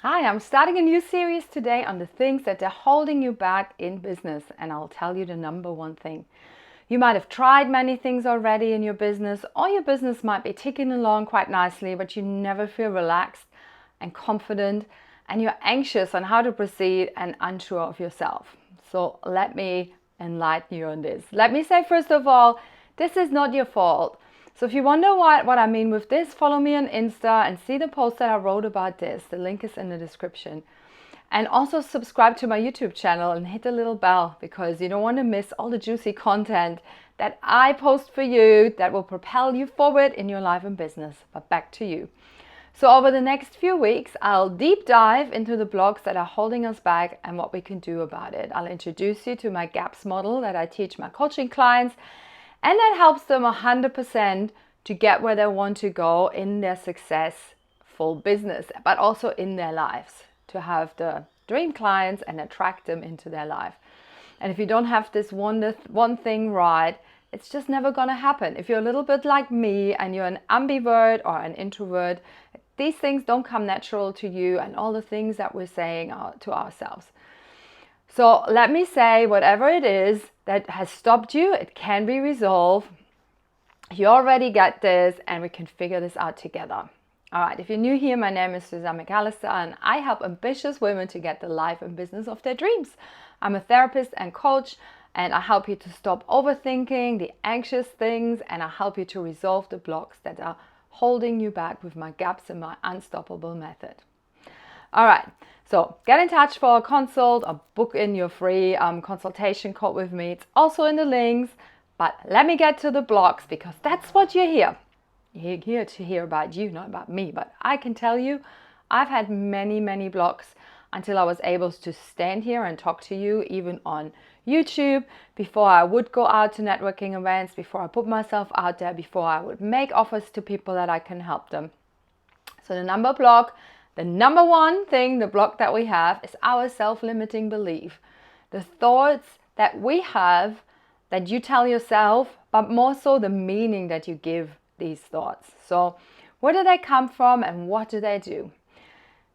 Hi, I'm starting a new series today on the things that are holding you back in business, and I'll tell you the number one thing. You might have tried many things already in your business, or your business might be ticking along quite nicely, but you never feel relaxed and confident, and you're anxious on how to proceed and unsure of yourself. So let me enlighten you on this. Let me say, first of all, this is not your fault. So if you wonder what I mean with this, follow me on Insta and see the post that I wrote about this. The link is in the description. And also subscribe to my YouTube channel and hit the little bell, because you don't want to miss all the juicy content that I post for you that will propel you forward in your life and business. But back to you. So over the next few weeks, I'll deep dive into the blocks that are holding us back and what we can do about it. I'll introduce you to my GAPS model that I teach my coaching clients, and that helps them 100% to get where they want to go in their successful business, but also in their lives, to have the dream clients and attract them into their life. And if you don't have this one thing right, it's just never going to happen. If you're a little bit like me and you're an ambivert or an introvert, these things don't come natural to you, and all the things that we're saying to ourselves. So let me say, whatever it is that has stopped you, it can be resolved. You already got this, and we can figure this out together. All right, if you're new here, my name is Susanne McAllister, and I help ambitious women to get the life and business of their dreams. I'm a therapist and coach, and I help you to stop overthinking the anxious things, and I help you to resolve the blocks that are holding you back with my GAPS and my unstoppable method. All right, so get in touch for a consult or book in your free consultation call with me. It's also in the links, but let me get to the blocks, because that's what you're here. You're here to hear about you, not about me. But I can tell you, I've had many blocks until I was able to stand here and talk to you, even on YouTube, before I would go out to networking events, before I put myself out there, before I would make offers to people that I can help them. So the number one thing, the block that we have, is our self-limiting belief. The thoughts that we have, that you tell yourself, but more so the meaning that you give these thoughts. So where do they come from and what do they do?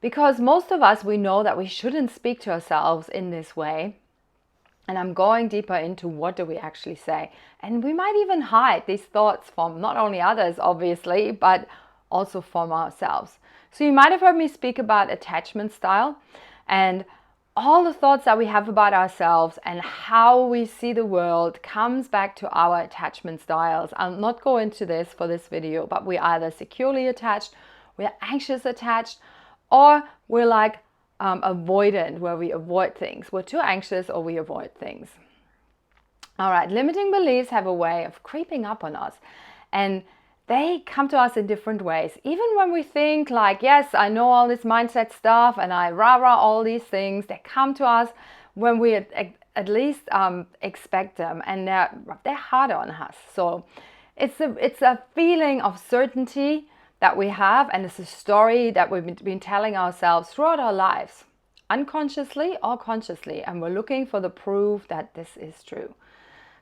Because most of us, we know that we shouldn't speak to ourselves in this way. And I'm going deeper into what do we actually say. And we might even hide these thoughts from not only others, obviously, but also from ourselves. So you might have heard me speak about attachment style, and all the thoughts that we have about ourselves and how we see the world comes back to our attachment styles. I'll not go into this for this video, but we're either securely attached, we're anxious attached, or we're like avoidant, where we avoid things. We're too anxious or we avoid things. All right, limiting beliefs have a way of creeping up on us, and they come to us in different ways. Even when we think like, yes, I know all this mindset stuff and I rah-rah all these things, they come to us when we at least expect them, and they're hard on us. So it's a feeling of certainty that we have, and it's a story that we've been telling ourselves throughout our lives, unconsciously or consciously, and we're looking for the proof that this is true.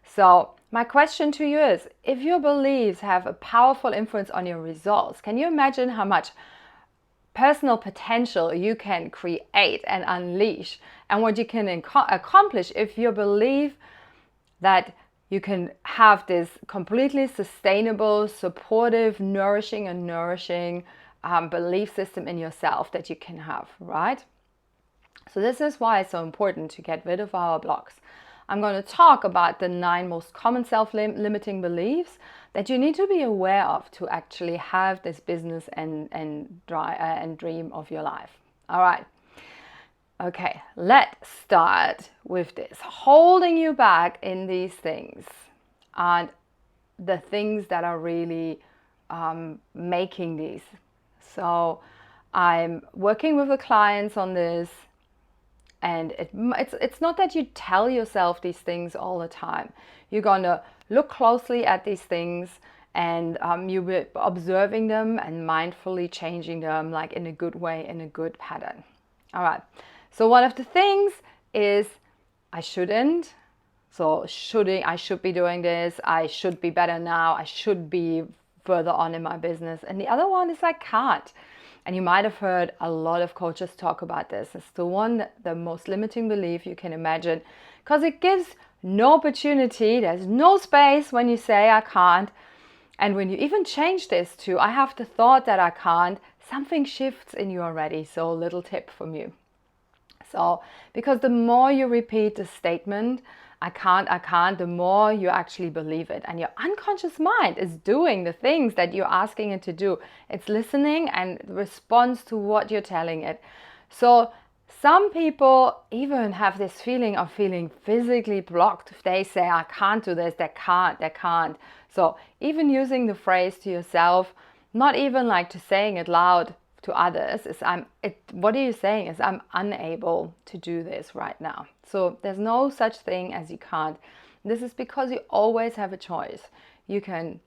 So my question to you is, if your beliefs have a powerful influence on your results, can you imagine how much personal potential you can create and unleash, and what you can accomplish if you believe that you can have this completely sustainable, supportive, nourishing belief system in yourself that you can have, right? So this is why it's so important to get rid of our blocks. I'm going to talk about the 9 most common self-limiting beliefs that you need to be aware of to actually have this business and dream of your life. All right. Okay, let's start with this. Holding you back in these things and the things that are really making these. So I'm working with the clients on this. And it's not that you tell yourself these things all the time. You're going to look closely at these things, and you'll be observing them and mindfully changing them, like in a good way, in a good pattern. All right. So one of the things is I shouldn't. So I should be doing this. I should be better now. I should be further on in my business. And the other one is I can't. And you might have heard a lot of coaches talk about this. It's the most limiting belief you can imagine, because it gives no opportunity. There's no space when you say I can't. And when you even change this to I have the thought that I can't, something shifts in you already. So a little tip from you. So, because the more you repeat the statement, I can't, the more you actually believe it. And your unconscious mind is doing the things that you're asking it to do. It's listening and responds to what you're telling it. So some people even have this feeling of feeling physically blocked. If they say, I can't do this, they can't. So even using the phrase to yourself, not even like to saying it loud to others, is what are you saying is I'm unable to do this right now. So there's no such thing as you can't. This is because you always have a choice. You can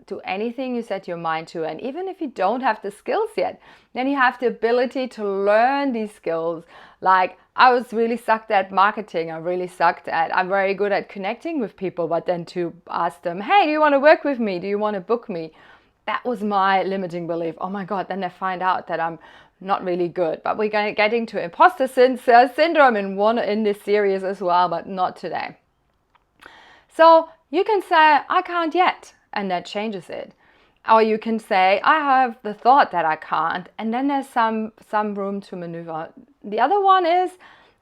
do anything you set your mind to, and even if you don't have the skills yet, then you have the ability to learn these skills. Like I was really sucked at marketing. I'm very good at connecting with people, but then to ask them, hey, do you want to work with me? Do you want to book me? That was my limiting belief. Oh my God, then they find out that I'm not really good. But we're getting to imposter syndrome in this series as well, but not today. So you can say, I can't yet, and that changes it. Or you can say, I have the thought that I can't, and then there's some room to maneuver. The other one is,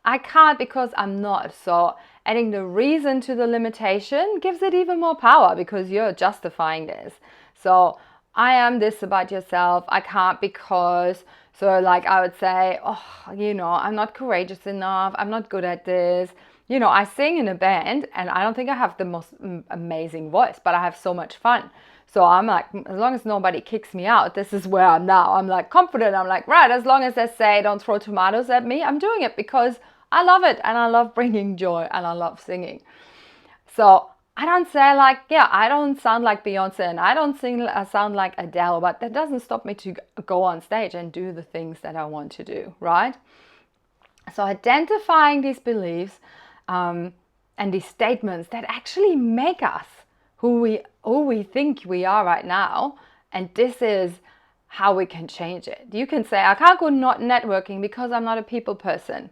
I can't because I'm not. So adding the reason to the limitation gives it even more power because you're justifying this. So I am this about yourself. I can't because, so like I would say, I'm not courageous enough. I'm not good at this. I sing in a band and I don't think I have the most amazing voice, but I have so much fun. So I'm like, as long as nobody kicks me out, this is where I'm now. I'm like confident. I'm like, right, as long as they say don't throw tomatoes at me, I'm doing it because I love it and I love bringing joy and I love singing. So I don't say like, I don't sound like Beyonce and I don't sound like Adele, but that doesn't stop me to go on stage and do the things that I want to do, right? So identifying these beliefs and these statements that actually make us who we think we are right now, and this is how we can change it. You can say, I can't go not networking because I'm not a people person.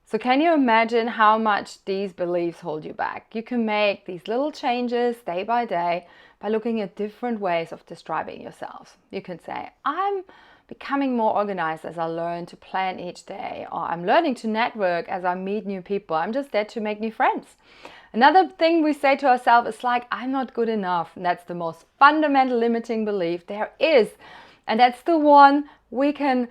So can you imagine how much these beliefs hold you back? You can make these little changes day by day by looking at different ways of describing yourselves. You can say, I'm becoming more organized as I learn to plan each day, or I'm learning to network as I meet new people. I'm just there to make new friends. Another thing we say to ourselves is like, I'm not good enough. And that's the most fundamental limiting belief there is. And that's the one we can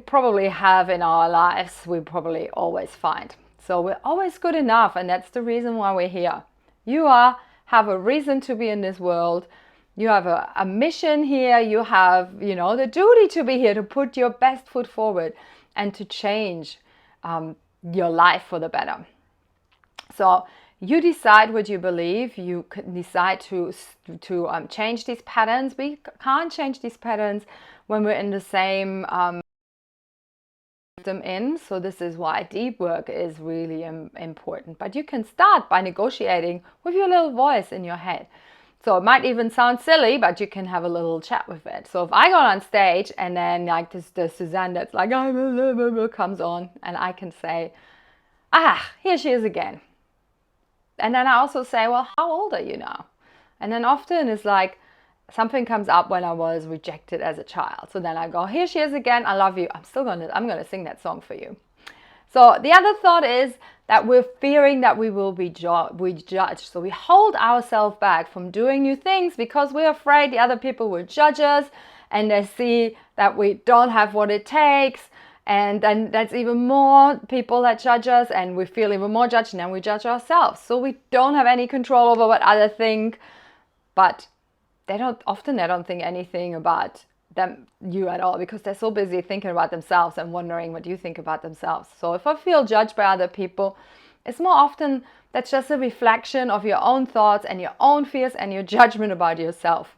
probably have in our lives. We probably always find. So we're always good enough. And that's the reason why we're here. You have a reason to be in this world. You have a mission here. You have, the duty to be here, to put your best foot forward and to change your life for the better. So you decide what you believe. You can decide to change these patterns. We can't change these patterns when we're in the same system in. So this is why deep work is really important. But you can start by negotiating with your little voice in your head. So it might even sound silly, but you can have a little chat with it. So if I got on stage and then like the Susanne that's like comes on, and I can say, here she is again. And then I also say, well, how old are you now? And then often it's like something comes up when I was rejected as a child. So then I go, here she is again. I love you. I'm going to sing that song for you. So the other thought is that we're fearing that we will be judged. So we hold ourselves back from doing new things because we're afraid the other people will judge us and they see that we don't have what it takes. And then that's even more people that judge us, and we feel even more judged, and then we judge ourselves. So we don't have any control over what others think, but they don't think anything about you at all, because they're so busy thinking about themselves and wondering what you think about themselves. So if I feel judged by other people, it's more often that's just a reflection of your own thoughts and your own fears and your judgment about yourself.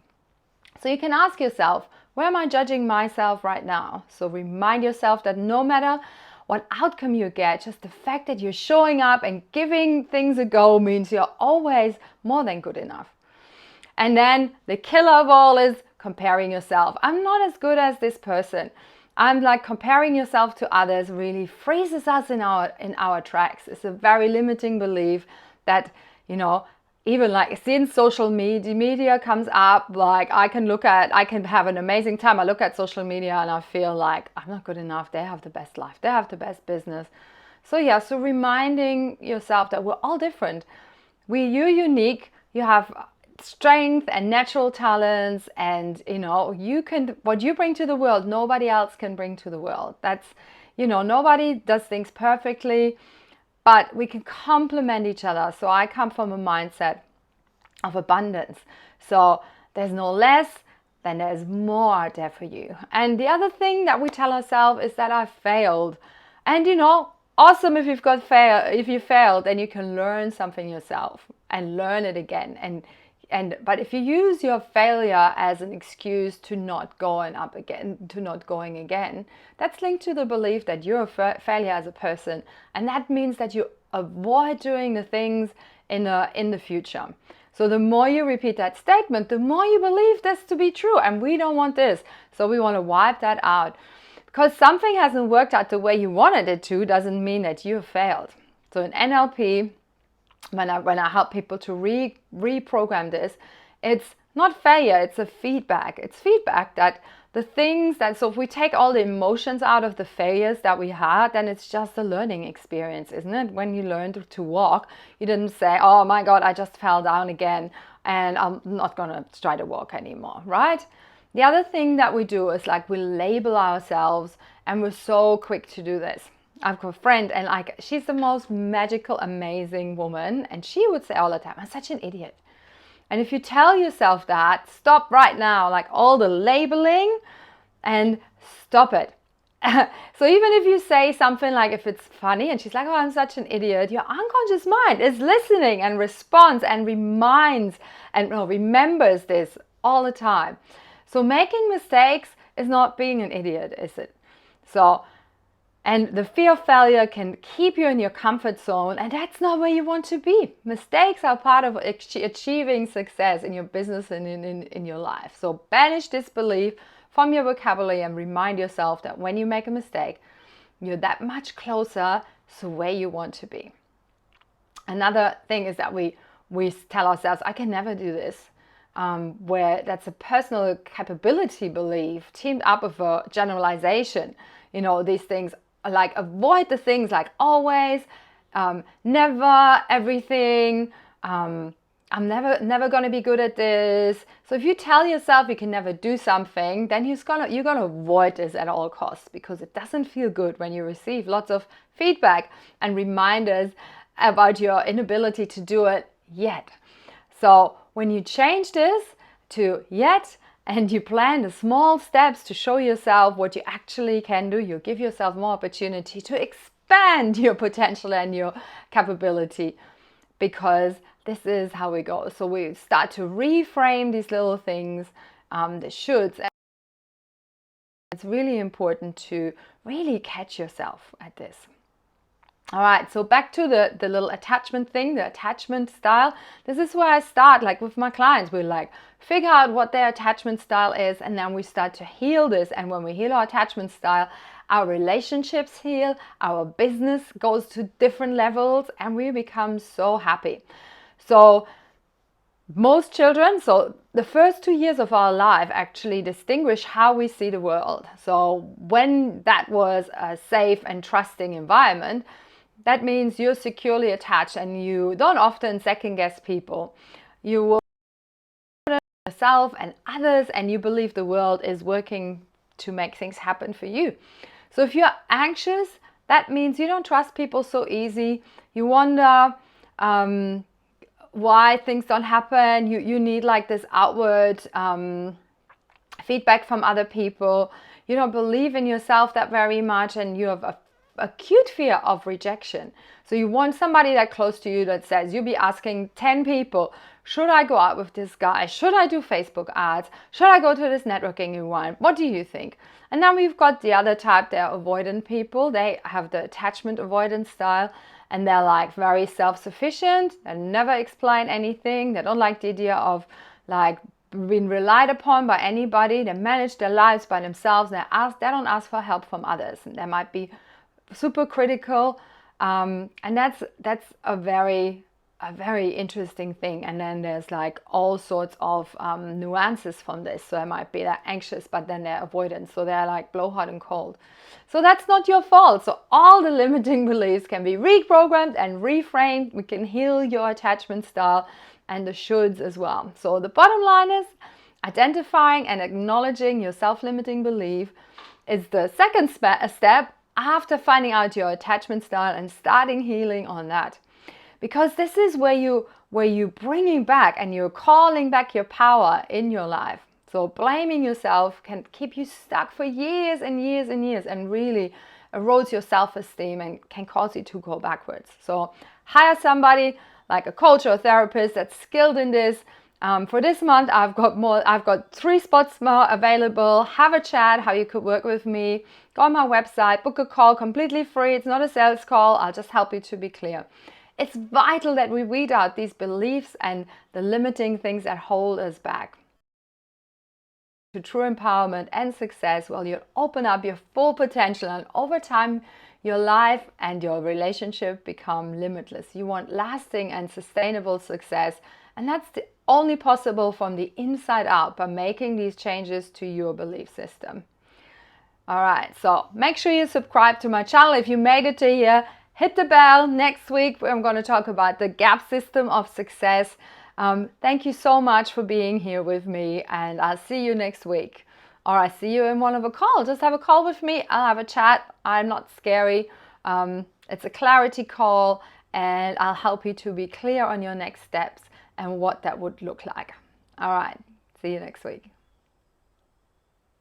So you can ask yourself, where am I judging myself right now? So remind yourself that no matter what outcome you get, just the fact that you're showing up and giving things a go means you're always more than good enough. And then the killer of all is comparing yourself. I'm not as good as this person. I'm like, comparing yourself to others really freezes us in our tracks. It's a very limiting belief that, even like since social media comes up, like I can have an amazing time. I look at social media and I feel like I'm not good enough. They have the best life. They have the best business. So reminding yourself that we're all different. You're unique. You have strength and natural talents, and what you bring to the world, nobody else can bring to the world. That's, nobody does things perfectly, but we can complement each other. So I come from a mindset of abundance. So there's no less, then there's more out there for you. And the other thing that we tell ourselves is that I failed. And awesome if you failed, then you can learn something yourself and learn it again. But if you use your failure as an excuse to not going again, that's linked to the belief that you're a failure as a person, and that means that you avoid doing the things in the future. So the more you repeat that statement, the more you believe this to be true, and we don't want this. So we want to wipe that out. Because something hasn't worked out the way you wanted it to doesn't mean that you failed. So in NLP, when I help people to reprogram this, it's not failure, it's a feedback. It's feedback that so if we take all the emotions out of the failures that we had, then it's just a learning experience, isn't it? When you learned to walk, you didn't say, oh my God, I just fell down again and I'm not going to try to walk anymore, right? The other thing that we do is like we label ourselves, and we're so quick to do this. I've got a friend, and like she's the most magical, amazing woman, and she would say all the time, I'm such an idiot. And if you tell yourself that, stop right now, like all the labeling, and stop it. So even if you say something like, if it's funny and she's like, oh, I'm such an idiot, your unconscious mind is listening and responds and reminds and remembers this all the time. So making mistakes is not being an idiot, is it? And the fear of failure can keep you in your comfort zone, and that's not where you want to be. Mistakes are part of achieving success in your business and in your life. So banish this belief from your vocabulary and remind yourself that when you make a mistake, you're that much closer to where you want to be. Another thing is that we tell ourselves, I can never do this. Where that's a personal capability belief teamed up with a generalization. These things like avoid the things like always, never, everything, I'm never going to be good at this. So if you tell yourself you can never do something, then you're gonna avoid this at all costs, because it doesn't feel good when you receive lots of feedback and reminders about your inability to do it yet. So when you change this to yet, and you plan the small steps to show yourself what you actually can do, you give yourself more opportunity to expand your potential and your capability, because this is how we go. So we start to reframe these little things, the shoulds. It's really important to really catch yourself at this. All right, so back to the little attachment thing, the attachment style. This is where I start, like with my clients. We like figure out what their attachment style is, and then we start to heal this. And when we heal our attachment style, our relationships heal, our business goes to different levels, and we become so happy. So most children, so the first 2 years of our life actually distinguish how we see the world. So when that was a safe and trusting environment, that means you're securely attached and you don't often second guess people. You will yourself and others, and you believe the world is working to make things happen for you. So if you're anxious, that means you don't trust people so easy. You wonder why things don't happen. You need like this outward feedback from other people. You don't believe in yourself that very much, and you have a acute fear of rejection. So you want somebody that close to you that says, you'll be asking 10 people, should I go out with this guy? Should I do Facebook ads? Should I go to this networking event? What do you think? And then we've got the other type, they're avoidant people. They have the attachment avoidance style, and they're like very self-sufficient and never explain anything. They don't like the idea of like been relied upon by anybody. They manage their lives by themselves. They don't ask for help from others. And they might be super critical, and that's a very interesting thing. And then there's like all sorts of nuances from this. So they might be that anxious, but then they're avoidant, so they're like blow hot and cold. So that's not your fault. So all the limiting beliefs can be reprogrammed and reframed. We can heal your attachment style and the shoulds as well. So the bottom line is identifying and acknowledging your self-limiting belief is the second step after finding out your attachment style and starting healing on that. Because this is where you bringing back and you're calling back your power in your life. So blaming yourself can keep you stuck for years and years and years and really erodes your self-esteem and can cause you to go backwards. So hire somebody like a coach or a therapist that's skilled in this. For this month, I've got 3 spots more available. Have a chat how you could work with me. Go on my website, book a call completely free. It's not a sales call. I'll just help you to be clear. It's vital that we weed out these beliefs and the limiting things that hold us back to true empowerment and success. Well, you'll open up your full potential, and over time, your life and your relationship become limitless. You want lasting and sustainable success, and that's only possible from the inside out by making these changes to your belief system. All right, so make sure you subscribe to my channel if you made it to here. Hit the bell. Next week, I'm going to talk about the gap system of success. Thank you so much for being here with me, and I'll see you next week. Or I see you in one of a call. Just have a call with me. I'll have a chat. I'm not scary. It's a clarity call, and I'll help you to be clear on your next steps and what that would look like. All right. See you next week.